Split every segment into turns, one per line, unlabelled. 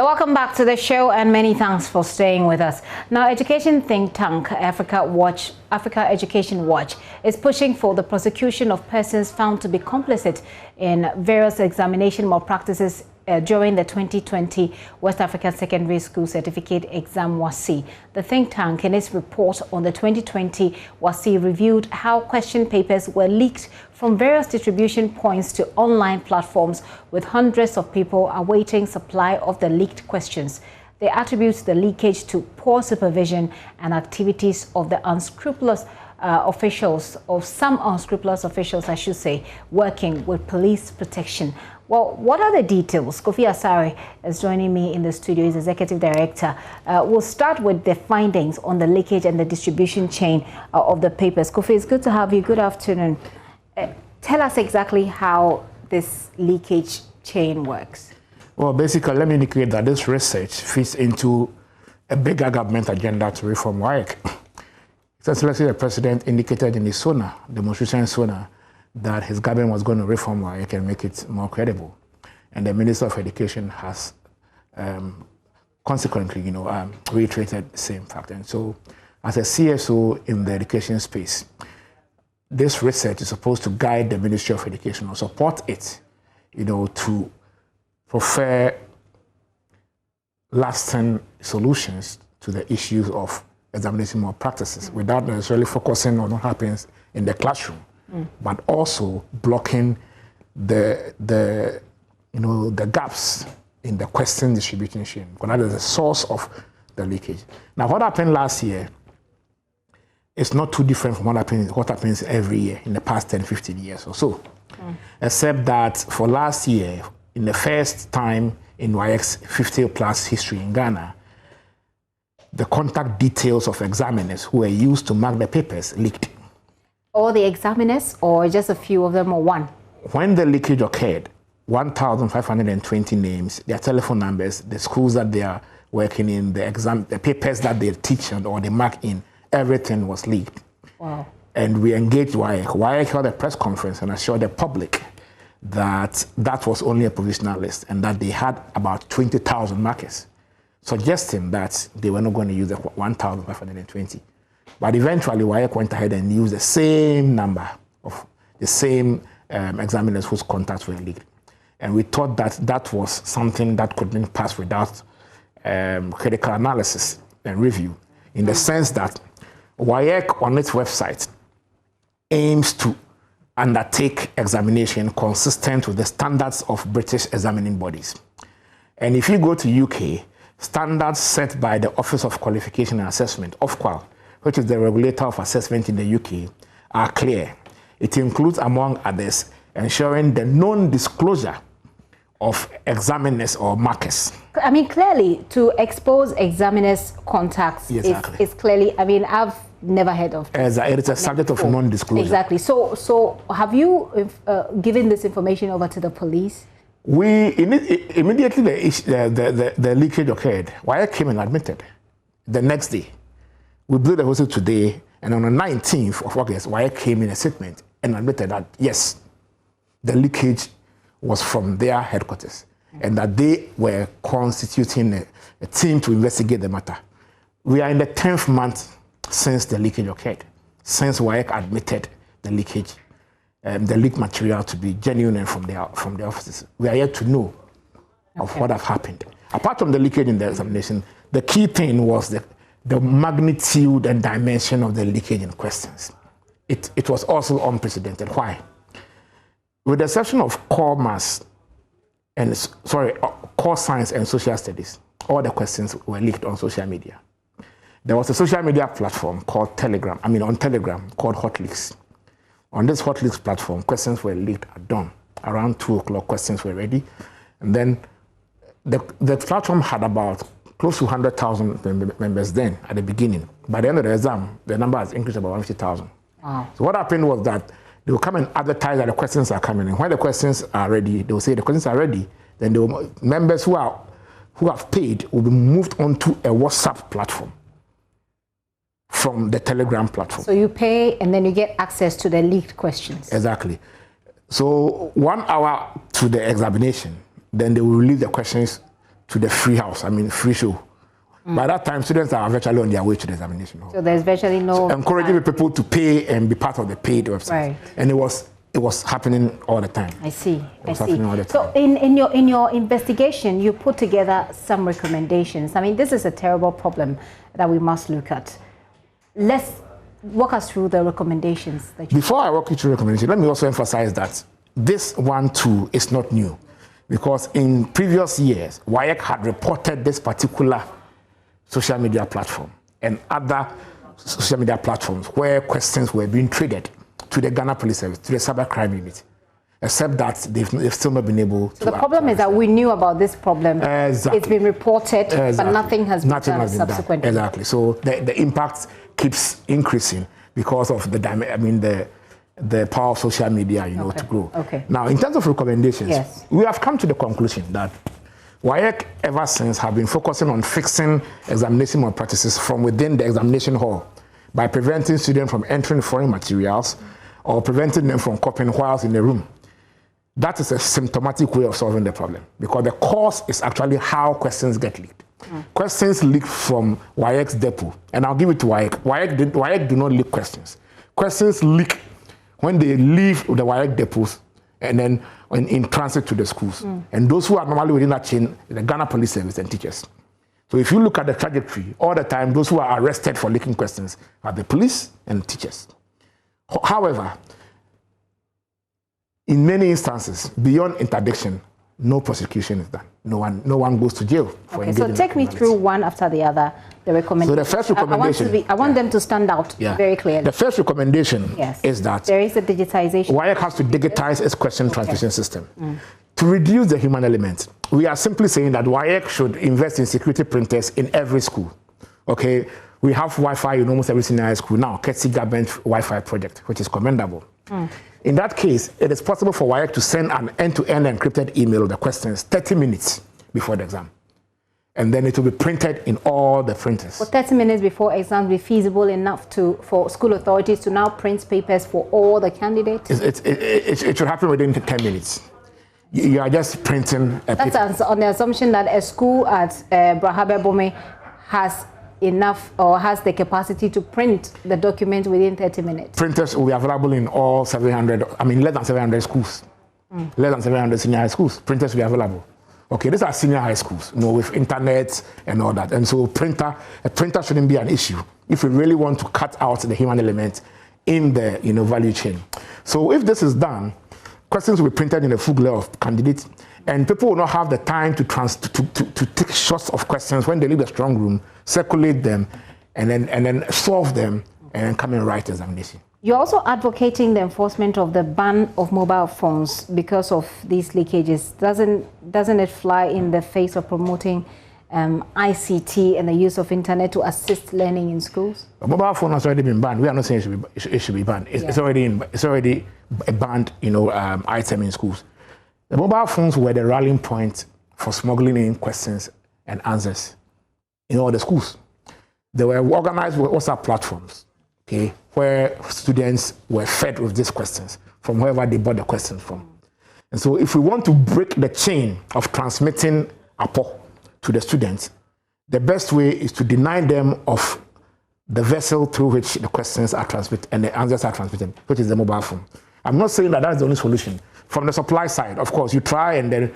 Yeah, welcome back to the show and many thanks for staying with us. Now, education think tank Africa Education Watch is pushing for the prosecution of persons found to be complicit in various examination malpractices during the 2020 West African Secondary School Certificate Exam WASSCE. The think tank, in its report on the 2020 WASSCE, reviewed how question papers were leaked from various distribution points to online platforms, with hundreds of people awaiting supply of the leaked questions. They attribute the leakage to poor supervision and activities of the unscrupulous officials, or some unscrupulous officials, I should say, working with police protection. Well, what are the details? Kofi Asare is joining me in the studio. He's Executive Director. We'll start with the findings on the leakage and the distribution chain of the papers. Kofi, it's good to have you. Good afternoon. Tell us exactly how this leakage chain works.
Well, basically, let me indicate that this research fits into a bigger government agenda to reform WAEC. Essentially, the president indicated in his SONA, the most recent SONA, that his government was going to reform WAEC and make it more credible. And the Minister of Education has consequently, reiterated the same fact. And so, as a CSO in the education space, this research is supposed to guide the Ministry of Education or support it, to prefer lasting solutions to the issues of examination malpractices without necessarily focusing on what happens in the classroom, but also blocking the gaps in the question distribution chain, because that is the source of the leakage. Now, what happened last year is not too different from what happens every year in the past 10, 15 years or so, except that for last year, in the first time in WAEC's 50-plus history in Ghana, the contact details of examiners who were used to mark the papers leaked.
All the examiners, or just a few of them, or one?
When the leakage occurred, 1,520 names, their telephone numbers, the schools that they are working in, the papers that they teach or they mark in, everything was leaked.
Wow. And
we engaged WAEC. WAEC held a press conference and assured the public that that was only a provisional list and that they had about 20,000 markers, suggesting that they were not going to use the 1,520. But eventually, WAEC went ahead and used the same number of the same examiners whose contacts were leaked. And we thought that that was something that couldn't pass without critical analysis and review, in the sense that WAEC on its website aims to undertake examination consistent with the standards of British examining bodies. And if you go to UK, standards set by the Office of Qualification and Assessment, OFQAL, which is the regulator of assessment in the UK, are clear. It includes, among others, ensuring the non-disclosure of examiners or markers.
I mean, clearly, to expose examiners' contacts is clearly, I've never heard of it.
It is a subject of non-disclosure.
Exactly. So have you given this information over to the police?
We immediately the leakage occurred. WAEC came and admitted. The next day, we blew the whistle today, and on the 19th of August, WAEC came in a statement and admitted that yes, the leakage was from their headquarters, and that they were constituting a team to investigate the matter. We are in the 10th month since the leakage occurred, since WAEC admitted the leakage, the leaked material to be genuine and from their offices. We are yet to know of what have happened. Apart from the leakage in the examination, the key thing was the magnitude and dimension of the leakage in questions. It was also unprecedented. Why? With the exception of core science and social studies, all the questions were leaked on social media. There was a social media platform called Telegram called HotLeaks. On this HotLeaks platform, questions were leaked at dawn. Around 2 o'clock, questions were ready. And then the platform had about close to 100,000 members then at the beginning. By the end of the exam, the number has increased about 150,000.
Wow.
So what happened was that they will come and advertise that the questions are coming in. When the questions are ready, they will say the questions are ready. Then the members who have paid will be moved onto a WhatsApp platform from the Telegram platform.
So you pay and then you get access to the leaked questions.
Exactly. So 1 hour to the examination, then they will release the questions to the free house, free show. By that time, students are virtually on their way to the examination hall.
So there's virtually no...
So encouraging people to pay and be part of the paid website.
Right.
And it was happening all the time.
I see.
It was happening all the time.
So in your investigation, you put together some recommendations. This is a terrible problem that we must look at. Let's walk us through the recommendations.
Before I walk you through the recommendations, let me also emphasize that this one too is not new, because in previous years, WAEC had reported this particular social media platform and other social media platforms where questions were being traded to the Ghana Police Service, to the Cybercrime Unit, except that they've still not been able to.
So the problem is that we knew about this problem.
Exactly.
It's been reported,
exactly.
but nothing has been done subsequently.
Exactly. So the impact keeps increasing because of the power of social media, to grow.
Okay.
Now, in terms of recommendations,
yes,
we have come to the conclusion that WAEC ever since have been focusing on fixing examination malpractices from within the examination hall by preventing students from entering foreign materials or preventing them from copying whilst in the room. That is a symptomatic way of solving the problem, because the cause is actually how questions get leaked. Questions leak from WAEC's depot, and I'll give it to WAEC. WAEC do not leak questions. Questions leak when they leave the WAEC depots and then in transit to the schools. And those who are normally within that chain, the Ghana Police Service and teachers. So if you look at the trajectory, all the time, those who are arrested for leaking questions are the police and teachers. However, in many instances, beyond interdiction, no prosecution is done. No one goes to jail for engaging in criminality. So take me through
one after the other, the recommendations.
So the first recommendation...
I want them to stand out very clearly.
The first recommendation is that...
There is a digitization.
WAEC has to digitize its question transmission system. To reduce the human element, we are simply saying that WAEC should invest in security printers in every school. Okay, we have Wi-Fi in almost every senior high school now, courtesy government Wi-Fi project, which is commendable. In that case, it is possible for WAEC to send an end-to-end encrypted email of the questions 30 minutes before the exam. And then it will be printed in all the printers.
For 30 minutes before exam be feasible enough for school authorities to now print papers for all the candidates?
It should happen within 10 minutes. You are just printing a paper.
That's on the assumption that a school at Brahabe Bome has enough or has the capacity to print the document within 30 minutes.
Printers will be available in all 700, less than 700 schools. Less than 700 senior high schools. Printers will be available. Okay, these are senior high schools, with internet and all that. And so a printer shouldn't be an issue if we really want to cut out the human element in the value chain. So if this is done, questions will be printed in a full glare of candidates, and people will not have the time to take shots of questions when they leave the strong room, circulate them, and then solve them, and then come and write the examination.
You're also advocating the enforcement of the ban of mobile phones because of these leakages. Doesn't it fly in the face of promoting ICT and the use of internet to assist learning in schools?
The mobile phone has already been banned. We are not saying it should be banned. It's already a banned item in schools. The mobile phones were the rallying point for smuggling in questions and answers in all the schools. They were organized with WhatsApp platforms, okay, where students were fed with these questions from wherever they bought the questions from. And so if we want to break the chain of transmitting APO to the students, the best way is to deny them of the vessel through which the questions are transmitted and the answers are transmitted, which is the mobile phone. I'm not saying that that's the only solution. From the supply side, of course, you try and then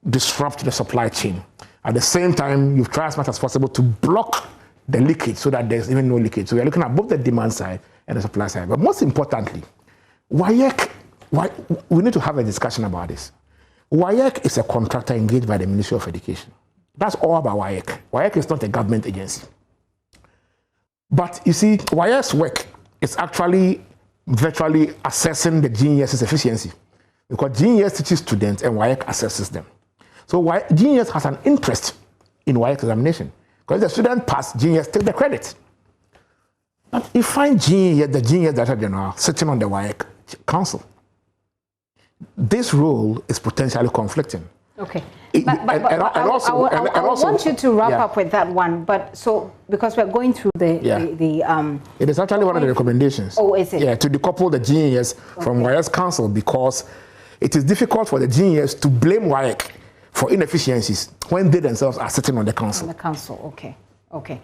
disrupt the supply chain. At the same time, you try as much as possible to block the leakage so that there's even no leakage. So we're looking at both the demand side and the supply side. But most importantly, WAEC, we need to have a discussion about this. WAEC is a contractor engaged by the Ministry of Education. That's all about WAEC. WAEC is not a government agency. But you see, WAEC's work is actually virtually assessing the GES's efficiency, because GES teaches students and WAEC assesses them. So GES has an interest in WAEC examination, because if the student pass, GES take the credit. But you find the GES Director General sitting on the WAEC Council. This role is potentially conflicting.
Okay. I want you to wrap up with that one, but so because we're going through
it is actually one of the recommendations.
Oh, is it?
Yeah, to decouple the GES from WAEC's council, because it is difficult for the GES to blame WAEC for inefficiencies when they themselves are sitting on the council.
On the council, okay. Okay.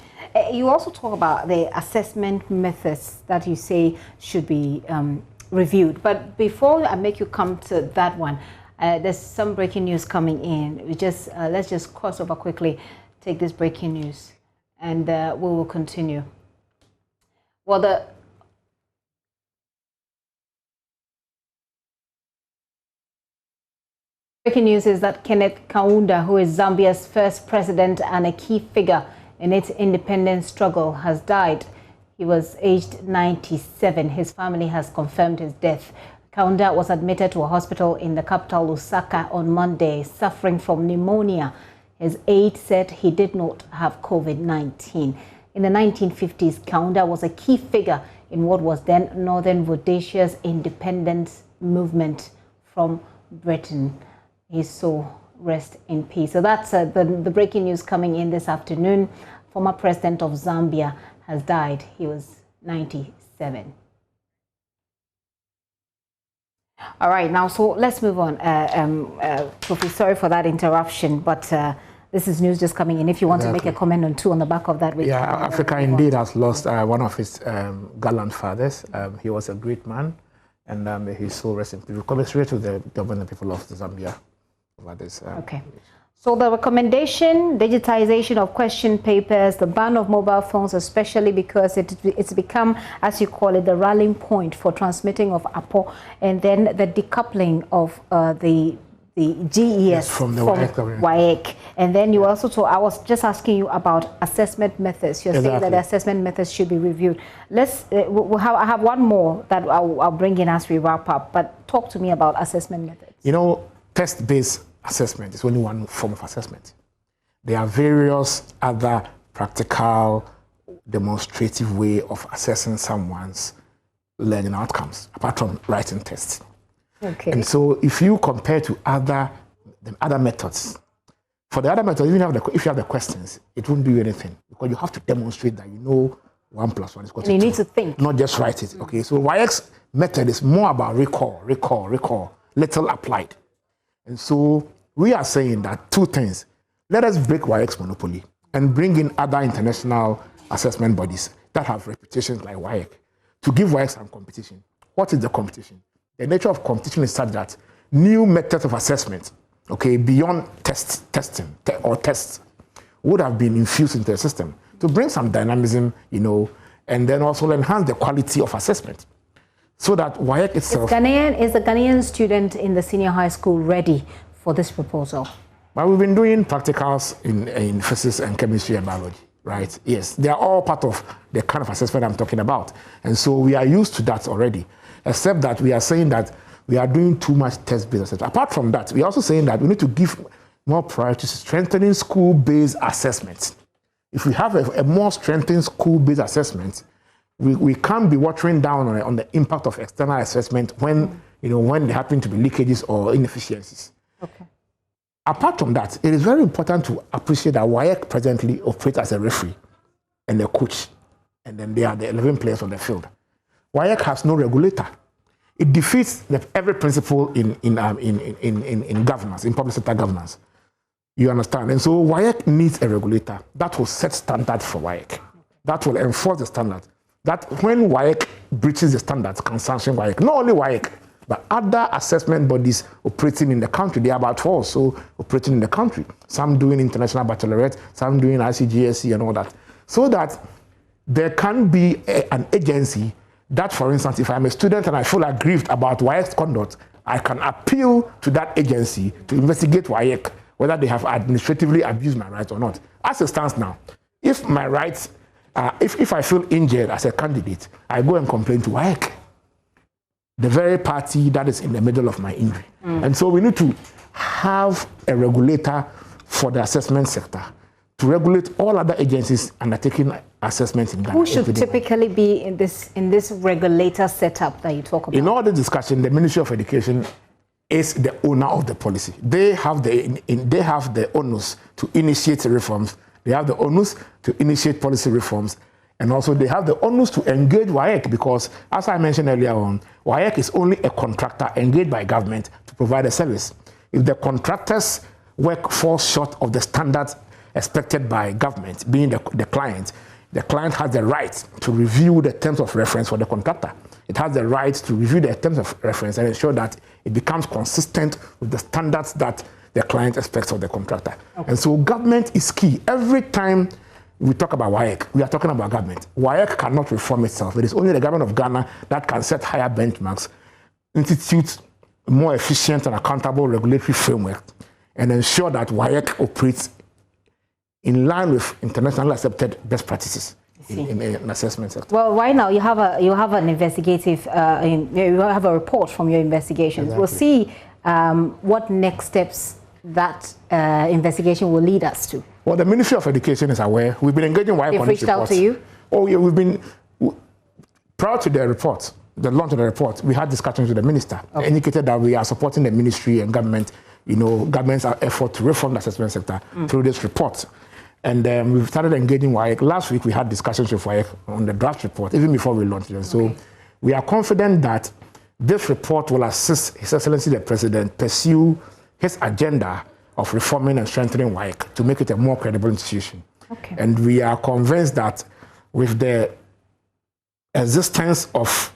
You also talk about the assessment methods that you say should be reviewed. But before I make you come to that one, there's some breaking news coming in. Let's just cross over quickly, take this breaking news, and we will continue. Well, the breaking news is that Kenneth Kaunda, who is Zambia's first president and a key figure in its independence struggle, has died. He was aged 97. His family has confirmed his death. Kaunda was admitted to a hospital in the capital, Lusaka, on Monday, suffering from pneumonia. His aide said he did not have COVID-19. In the 1950s, Kaunda was a key figure in what was then Northern Rhodesia's independence movement from Britain. His soul rest in peace. So that's the breaking news coming in this afternoon. Former president of Zambia has died. He was 97. All right, now, so let's move on. Profi, sorry for that interruption, but this is news just coming in. If you want to make a comment on the back of that.
Africa indeed has lost one of its gallant fathers. He was a great man, and his soul rest in peace. We commiserate to the government and people of Zambia over this.
Okay. So the recommendation, digitization of question papers, the ban of mobile phones, especially because it's become, as you call it, the rallying point for transmitting of APO, and then the decoupling of the GES from WAEC. And then you also I was just asking you about assessment methods. You're saying that the assessment methods should be reviewed. I have one more that I'll bring in as we wrap up, but talk to me about assessment methods.
You know, test-based assessment is only one form of assessment. There are various other practical, demonstrative way of assessing someone's learning outcomes, apart from writing tests.
Okay.
And so if you compare to other methods, for the other methods, even if you have the questions, it won't do you anything, because you have to demonstrate that you know 1 + 1 = 2.
You need to think.
Not just write it. Okay, so WAEC's method is more about recall, little applied. And so we are saying that two things. Let us break WAEC's monopoly and bring in other international assessment bodies that have reputations like WAEC to give WAEC some competition. What is the competition? The nature of competition is such that new methods of assessment, okay, beyond testing would have been infused into the system to bring some dynamism, you know, and then also enhance the quality of assessment. So that WAEC itself...
Is the Ghanaian student in the senior high school ready for this proposal?
Well, we've been doing practicals in physics and chemistry and biology, right? Yes, they are all part of the kind of assessment I'm talking about. And so we are used to that already, except that we are saying that we are doing too much test-based assessment. Apart from that, we are also saying that we need to give more priority to strengthening school-based assessments. If we have a more strengthened school-based assessment, we can't be watering down on the impact of external assessment when there happen to be leakages or inefficiencies.
Okay.
Apart from that, it is very important to appreciate that WAEC presently operates as a referee and a coach, and then they are the 11 players on the field. WAEC has no regulator. It defeats every principle in governance, in public sector governance. You understand? And so WAEC needs a regulator that will set standards for WAEC, that will enforce the standards. That when WAEC breaches the standards, can sanction WAEC. Not only WAEC, but other assessment bodies operating in the country. There are about 4 or so operating in the country. Some doing international baccalaureate, some doing ICGSE and all that. So that there can be an agency that, for instance, if I'm a student and I feel aggrieved about WAEC's conduct, I can appeal to that agency to investigate WAEC, whether they have administratively abused my rights or not. As it stands now, if my rights, if I feel injured as a candidate, I go and complain to WAEC, the very party that is in the middle of my injury. And so we need to have a regulator for the assessment sector to regulate all other agencies undertaking assessments in Ghana.
Who should typically be in this regulator setup that you talk about?
In all the discussion, the Ministry of Education is the owner of the policy. They have the onus to initiate reforms. They have the onus to initiate policy reforms. And also they have the onus to engage WAEC because, as I mentioned earlier on, WAEC is only a contractor engaged by government to provide a service. If the contractors work falls short of the standards expected by government, being the client has the right to review the terms of reference for the contractor. It has the right to review the terms of reference and ensure that it becomes consistent with the standards that the client expects of the contractor. Okay. And so government is key. Every time we talk about WAEC, we are talking about government. WAEC cannot reform itself. It is only the government of Ghana that can set higher benchmarks, institute more efficient and accountable regulatory framework, and ensure that WAEC operates in line with internationally accepted best practices in assessment sector.
Well, right now you have an investigative, you have a report from your investigations. Exactly. We'll see what next steps that investigation will lead us to.
Well, the Ministry of Education is aware. We've been engaging WAEC on this report.
They've reached out to you?
Oh, yeah, we've been, prior to the report, the launch of the report, we had discussions with the minister. Okay. Indicated that we are supporting the ministry and government, government's effort to reform the assessment sector through this report. And we've started engaging WAEC. Last week, we had discussions with WAEC on the draft report, even before we launched it. So we are confident that this report will assist His Excellency the President pursue his agenda of reforming and strengthening WAEC to make it a more credible institution. Okay. And we are convinced that with the existence of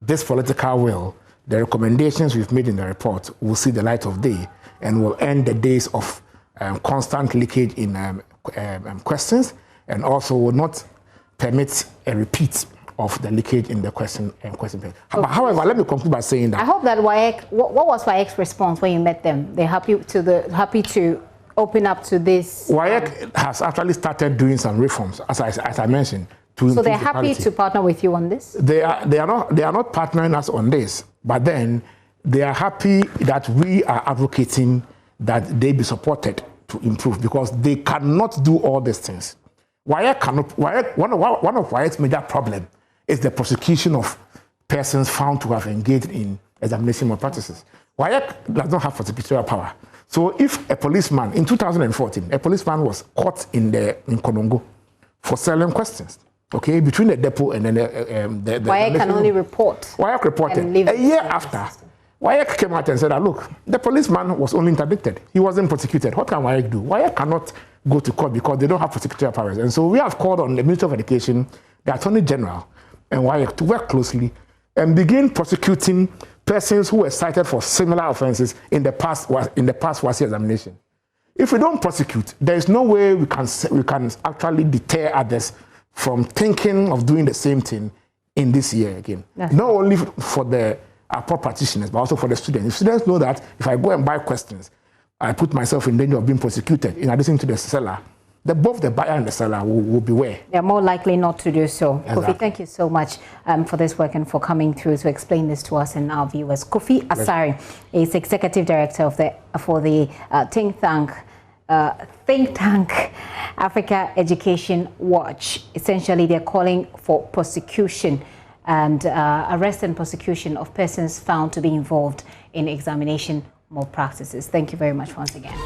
this political will, the recommendations we've made in the report will see the light of day and will end the days of constant leakage in questions, and also will not permit a repeat of the leakage in the question paper. Okay. However, let me conclude by saying that I
hope that WAEC, what was WAEC's response when you met them? They're happy to open up to this.
WAEC has actually started doing some reforms, as I mentioned. So
they're happy to partner with you on this?
They are not partnering us on this, but then they are happy that we are advocating that they be supported to improve, because they cannot do all these things. WAEC cannot. One of WAEC's major problems is the prosecution of persons found to have engaged in examination malpractices. WAEC does not have prosecutorial power. So if a policeman, in 2014, a policeman was caught in Konongo for selling questions, okay, between the depot and then the
WAEC can only report.
WAEC reported. A year after, WAEC came out and said, look, the policeman was only interdicted. He wasn't prosecuted. What can WAEC do? WAEC cannot go to court because they don't have prosecutorial powers. And so we have called on the Ministry of Education, the Attorney General, and WAEC to work closely and begin prosecuting persons who were cited for similar offenses in the past WASSCE examination. If we don't prosecute, there is no way we can actually deter others from thinking of doing the same thing in this year again. Not only for our poor practitioners, but also for the students. If students know that if I go and buy questions, I put myself in danger of being prosecuted, in addition to the seller, both the buyer and the seller will beware. They're
more likely not to do so. Exactly. Kofi, thank you so much for this work and for coming through to explain this to us and our viewers. Kofi Asare is Executive Director for the think tank Africa Education Watch. Essentially, they're calling for prosecution and arrest and prosecution of persons found to be involved in examination malpractices. Thank you very much once again.